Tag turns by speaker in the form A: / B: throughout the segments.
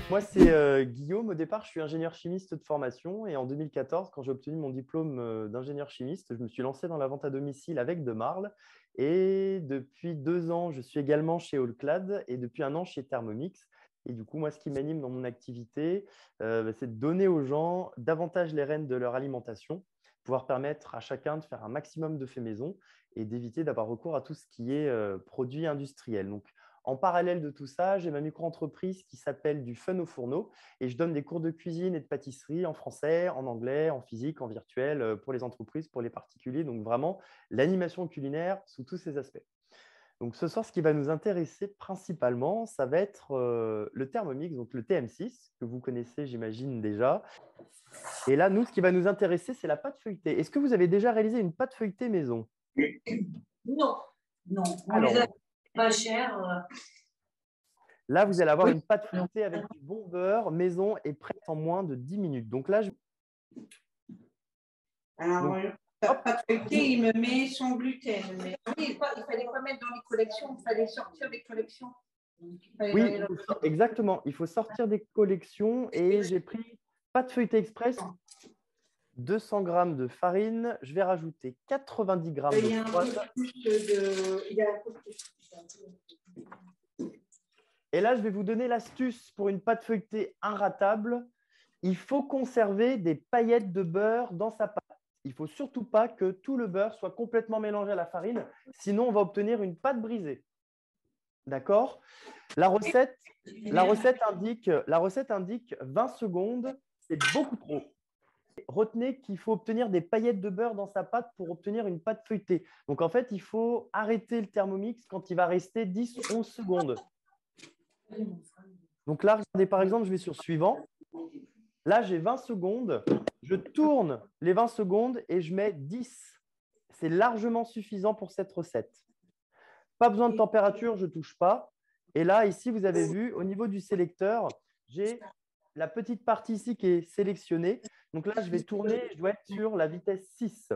A: Moi, c'est Guillaume. Au départ, je suis ingénieur chimiste de formation et en 2014, quand j'ai obtenu mon diplôme d'ingénieur chimiste, je me suis lancé dans la vente à domicile avec De Marle. Et depuis 2 ans, je suis également chez Allclad et depuis un an chez Thermomix. Et du coup, moi, ce qui m'anime dans mon activité, c'est de donner aux gens davantage les rênes de leur alimentation, pouvoir permettre à chacun de faire un maximum de faits maison et d'éviter d'avoir recours à tout ce qui est produits industriels. Donc, en parallèle de tout ça, j'ai ma micro-entreprise qui s'appelle du Fun au fourneau et je donne des cours de cuisine et de pâtisserie en français, en anglais, en physique, en virtuel pour les entreprises, pour les particuliers. Donc vraiment, l'animation culinaire sous tous ses aspects. Donc ce soir, ce qui va nous intéresser principalement, ça va être le Thermomix, donc le TM6, que vous connaissez, j'imagine déjà. Et là, nous, ce qui va nous intéresser, c'est la pâte feuilletée. Est-ce que vous avez déjà réalisé une pâte feuilletée maison?
B: Non, non, on les a
A: Alors,
B: pas chers.
A: là, vous allez avoir
B: Oui.
A: une pâte feuilletée avec du bon beurre maison et prête en moins de 10 minutes. Donc là,
B: Alors,
A: donc, hop,
B: pas de feuilleté, il me met son gluten. Mais oui, il fallait pas mettre dans les collections, il fallait sortir des collections. Donc, il fallait
A: oui,
B: aller
A: exactement. Il faut sortir des collections et j'ai pris pâte feuilletée express, 200 grammes de farine. Je vais rajouter 90 grammes
B: il
A: d'eau
B: y a un peu
A: froide.
B: plus de. Il y a un peu plus.
A: Et là, je vais vous donner l'astuce pour une pâte feuilletée inratable. Il faut conserver des paillettes de beurre dans sa pâte. Il ne faut surtout pas que tout le beurre soit complètement mélangé à la farine, sinon on va obtenir une pâte brisée. D'accord? La recette, la recette indique 20 secondes, c'est beaucoup trop. Retenez qu'il faut obtenir des paillettes de beurre dans sa pâte pour obtenir une pâte feuilletée. Donc en fait, il faut arrêter le Thermomix quand il va rester 10-11 secondes. Donc là, regardez, par exemple, je vais sur suivant. Là, j'ai 20 secondes. Je tourne les 20 secondes et je mets 10. C'est largement suffisant pour cette recette. Pas besoin de température, je ne touche pas. Et là, ici, vous avez vu, au niveau du sélecteur, j'ai la petite partie ici qui est sélectionnée. Donc là, je vais tourner, je dois être sur la vitesse 6.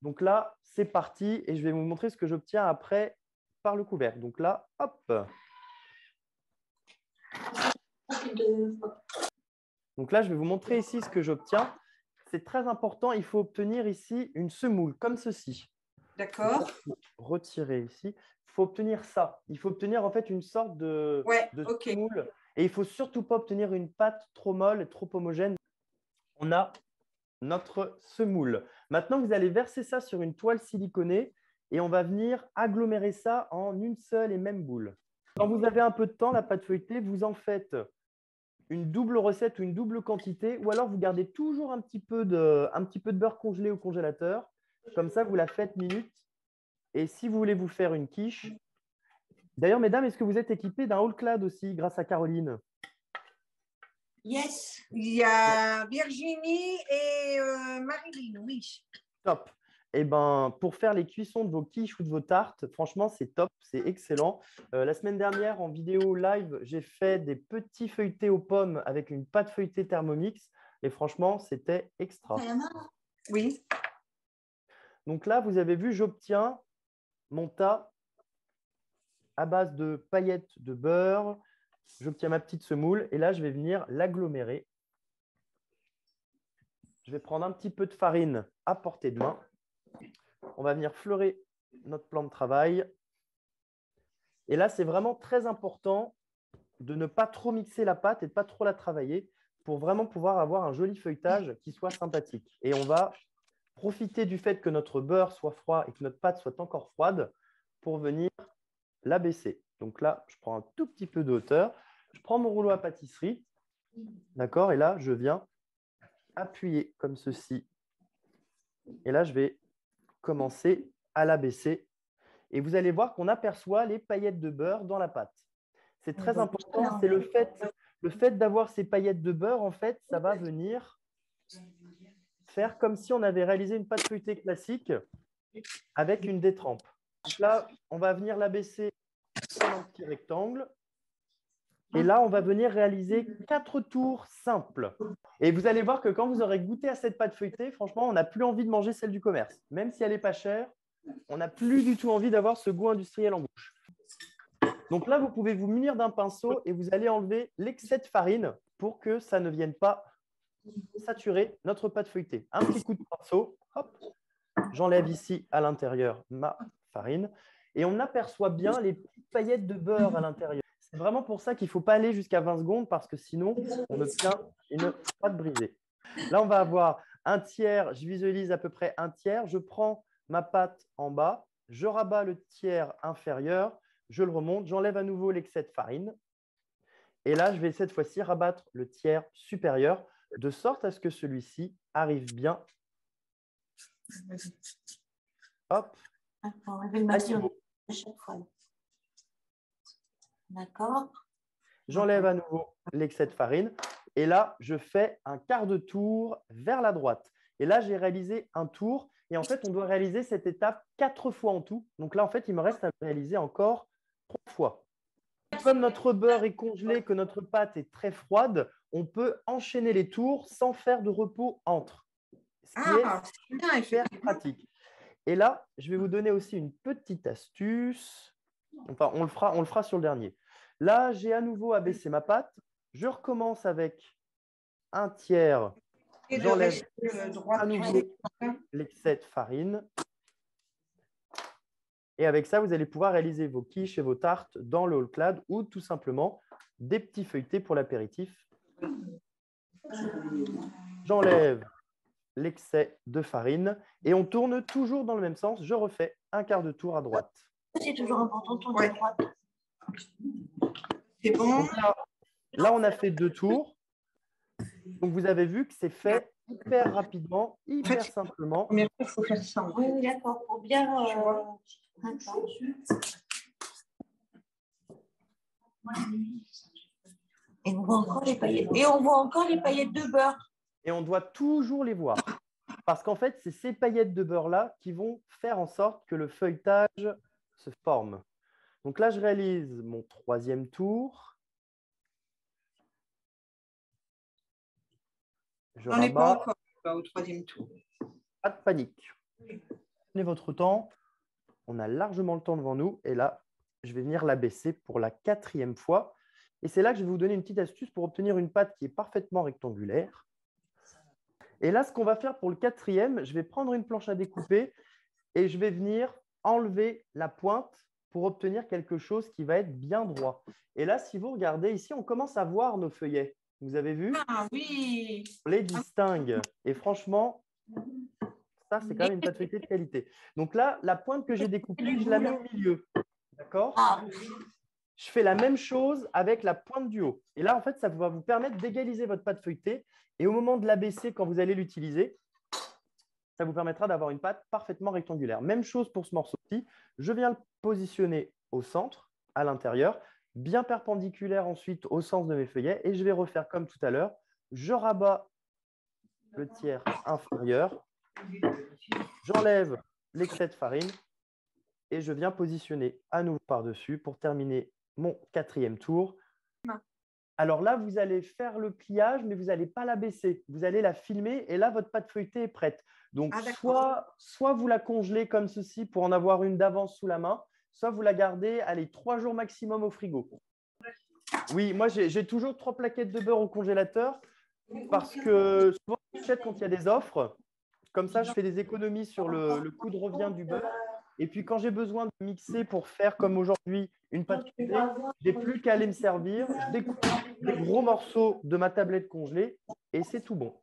A: Donc là, c'est parti et je vais vous montrer ce que j'obtiens après par le couvercle. Donc là, hop. Donc là, je vais vous montrer ici ce que j'obtiens. C'est très important, il faut obtenir ici une semoule, comme ceci.
B: D'accord.
A: Retirer ici. Il faut obtenir ça. Il faut obtenir en fait une sorte
B: Ouais,
A: de
B: ok.
A: semoule. Et il ne faut surtout pas obtenir une pâte trop molle et trop homogène. On a notre semoule. Maintenant, vous allez verser ça sur une toile siliconée et on va venir agglomérer ça en une seule et même boule. Quand vous avez un peu de temps, la pâte feuilletée, vous en faites une double recette ou une double quantité, ou alors vous gardez toujours un petit peu de beurre congelé au congélateur. Comme ça, vous la faites minute. Et si vous voulez vous faire une quiche, d'ailleurs, mesdames, est-ce que vous êtes équipées d'un Allclad aussi, grâce à Caroline?
B: Yes, il y a Virginie et Marilyn, oui.
A: Top. Eh ben, pour faire les cuissons de vos quiches ou de vos tartes, franchement, c'est top, c'est excellent. La semaine dernière, en vidéo live, j'ai fait des petits feuilletés aux pommes avec une pâte feuilletée Thermomix. Et franchement, c'était extra.
B: Oui.
A: Donc là, vous avez vu, j'obtiens mon tas à base de paillettes de beurre. J'obtiens ma petite semoule et là, je vais venir l'agglomérer. Je vais prendre un petit peu de farine à portée de main. On va venir fleurer notre plan de travail. Et là, c'est vraiment très important de ne pas trop mixer la pâte et de ne pas trop la travailler pour vraiment pouvoir avoir un joli feuilletage qui soit sympathique. Et on va profiter du fait que notre beurre soit froid et que notre pâte soit encore froide pour venir l'abaisser. Donc là, je prends un tout petit peu de hauteur. Je prends mon rouleau à pâtisserie. D'accord? Et là, je viens appuyer comme ceci. Et là, je vais commencer à l'abaisser. Et vous allez voir qu'on aperçoit les paillettes de beurre dans la pâte. C'est très important, c'est le fait d'avoir ces paillettes de beurre, en fait, ça va venir faire comme si on avait réalisé une pâte feuilletée classique avec une détrempe. Donc là, on va venir l'abaisser comme un petit rectangle. Et là, on va venir réaliser 4 tours simples. Et vous allez voir que quand vous aurez goûté à cette pâte feuilletée, franchement, on n'a plus envie de manger celle du commerce. Même si elle n'est pas chère, on n'a plus du tout envie d'avoir ce goût industriel en bouche. Donc là, vous pouvez vous munir d'un pinceau et vous allez enlever l'excès de farine pour que ça ne vienne pas saturer notre pâte feuilletée. Un petit coup de pinceau, hop, j'enlève ici à l'intérieur ma farine et on aperçoit bien les petites paillettes de beurre à l'intérieur. C'est vraiment pour ça qu'il ne faut pas aller jusqu'à 20 secondes parce que sinon, on obtient une pâte brisée. Là, on va avoir un tiers, je visualise à peu près un tiers. Je prends ma pâte en bas, je rabats le tiers inférieur, je le remonte, j'enlève à nouveau l'excès de farine. Et là, je vais cette fois-ci rabattre le tiers supérieur de sorte à ce que celui-ci arrive bien. Hop.
C: D'accord, on va le mettre à chaque fois. D'accord.
A: J'enlève à nouveau l'excès de farine. Et là, je fais un quart de tour vers la droite. Et là, j'ai réalisé un tour. Et en fait, on doit réaliser cette étape 4 fois en tout. Donc là, en fait, il me reste à le réaliser encore 3 fois. Comme notre beurre est congelé, que notre pâte est très froide, on peut enchaîner les tours sans faire de repos entre. Ce qui est super pratique. Et là, je vais vous donner aussi une petite astuce. Enfin, on le fera sur le dernier. Là, j'ai à nouveau abaissé ma pâte. Je recommence avec un tiers. J'enlève à nouveau l'excès de farine. Et avec ça, vous allez pouvoir réaliser vos quiches et vos tartes dans le haut clad ou tout simplement des petits feuilletés pour l'apéritif. J'enlève l'excès de farine et on tourne toujours dans le même sens. Je refais un quart de tour à droite.
C: C'est toujours important de tourner à droite.
B: C'est bon.
A: Là, on a fait 2 tours. Donc, vous avez vu que c'est fait hyper rapidement, hyper simplement.
B: Mais il faut faire ça.
C: Oui, d'accord. Pour bien. Et on voit encore les paillettes. Et on voit encore les paillettes de beurre.
A: Et on doit toujours les voir. Parce qu'en fait, c'est ces paillettes de beurre-là qui vont faire en sorte que le feuilletage se forme. Donc là, je réalise mon 3e tour. Je
B: On n'est pas
A: rabats.
B: encore au 3e tour.
A: Pas de panique. Prenez votre temps. On a largement le temps devant nous. Et là, je vais venir l'abaisser pour la 4e fois. Et c'est là que je vais vous donner une petite astuce pour obtenir une pâte qui est parfaitement rectangulaire. Et là, ce qu'on va faire pour le 4e, je vais prendre une planche à découper et je vais venir enlever la pointe pour obtenir quelque chose qui va être bien droit. Et là, si vous regardez ici, on commence à voir nos feuillets. Vous avez vu?
B: Ah oui.
A: On les distingue. Et franchement, ça, c'est quand même une pâte feuilletée de qualité. Donc là, la pointe que j'ai découpée, je la mets au milieu. D'accord? Je fais la même chose avec la pointe du haut. Et là, en fait, ça va vous permettre d'égaliser votre pâte feuilletée. Et au moment de l'abaisser, quand vous allez l'utiliser, ça vous permettra d'avoir une pâte parfaitement rectangulaire. Même chose pour ce morceau-ci. Je viens le positionner au centre, à l'intérieur, bien perpendiculaire ensuite au sens de mes feuillets. Et je vais refaire comme tout à l'heure. Je rabats le tiers inférieur. J'enlève l'excès de farine et je viens positionner à nouveau par-dessus pour terminer mon 4e tour. Alors là, vous allez faire le pliage, mais vous n'allez pas la baisser. Vous allez la filmer et là, votre pâte feuilletée est prête. Donc, soit vous la congelez comme ceci pour en avoir une d'avance sous la main, soit vous la gardez, allez, 3 jours maximum au frigo. Oui, moi, j'ai toujours 3 plaquettes de beurre au congélateur parce que souvent, j'achète quand il y a des offres. Comme ça, je fais des économies sur le coût de revient du beurre. Et puis, quand j'ai besoin de mixer pour faire, comme aujourd'hui, une pâte feuilletée, je n'ai plus qu'à aller me servir. Je découpe les gros morceaux de ma tablette congelée et c'est tout bon.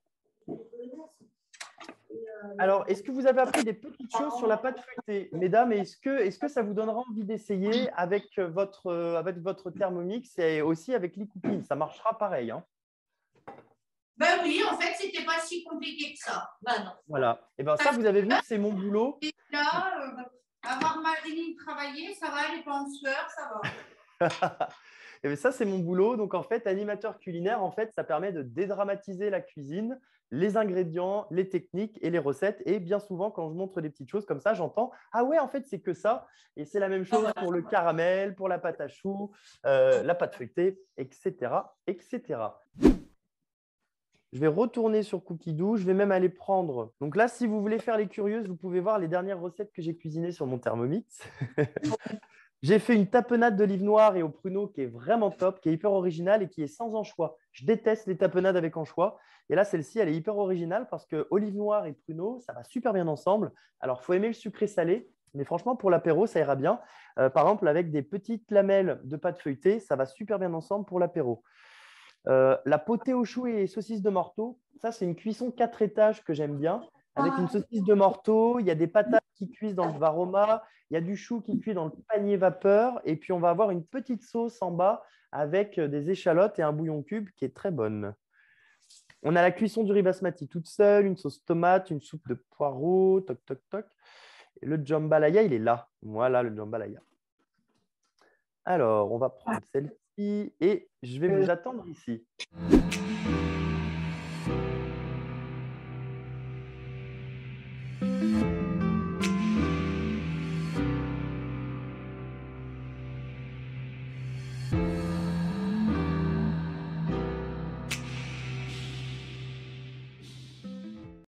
A: Alors, est-ce que vous avez appris des petites choses sur la pâte feuilletée? Mesdames, est-ce que ça vous donnera envie d'essayer avec votre Thermomix et aussi avec l'e-cooking? Ça marchera pareil. Hein.
B: Ben oui, en fait, c'était pas si compliqué que ça. Ben non.
A: Voilà. Et bien ça, vous avez vu, c'est mon boulot.
B: Et là, avoir Marilyn travailler, ça va, elle n'est pas en sueur, ça va.
A: Et bien ça, c'est mon boulot. Donc, en fait, animateur culinaire, en fait, ça permet de dédramatiser la cuisine, les ingrédients, les techniques et les recettes. Et bien souvent, quand je montre des petites choses comme ça, j'entends « Ah ouais, en fait, c'est que ça ». Et c'est la même chose pour le caramel, pour la pâte à choux, la pâte feuilletée, etc., etc. Je vais retourner sur Cookie Dough. Je vais même aller prendre… Donc là, si vous voulez faire les curieuses, vous pouvez voir les dernières recettes que j'ai cuisinées sur mon Thermomix. J'ai fait une tapenade d'olive noire et au pruneau qui est vraiment top, qui est hyper originale et qui est sans anchois. Je déteste les tapenades avec anchois. Et là, celle-ci, elle est hyper originale parce que olive noire et pruneau, ça va super bien ensemble. Alors, il faut aimer le sucré salé, mais franchement, pour l'apéro, ça ira bien. Par exemple, avec des petites lamelles de pâte feuilletée, ça va super bien ensemble pour l'apéro. La potée au chou et saucisse de morteau, ça, c'est une cuisson 4 étages que j'aime bien. Avec une saucisse de morteau, il y a des patates qui cuisent dans le varoma, il y a du chou qui cuit dans le panier vapeur, et puis on va avoir une petite sauce en bas avec des échalotes et un bouillon cube qui est très bonne. On a la cuisson du riz basmati toute seule, une sauce tomate, une soupe de poireaux, toc, toc, toc. Et le jambalaya, il est là. Voilà le jambalaya. Alors, on va prendre celle-ci et je vais vous attendre ici.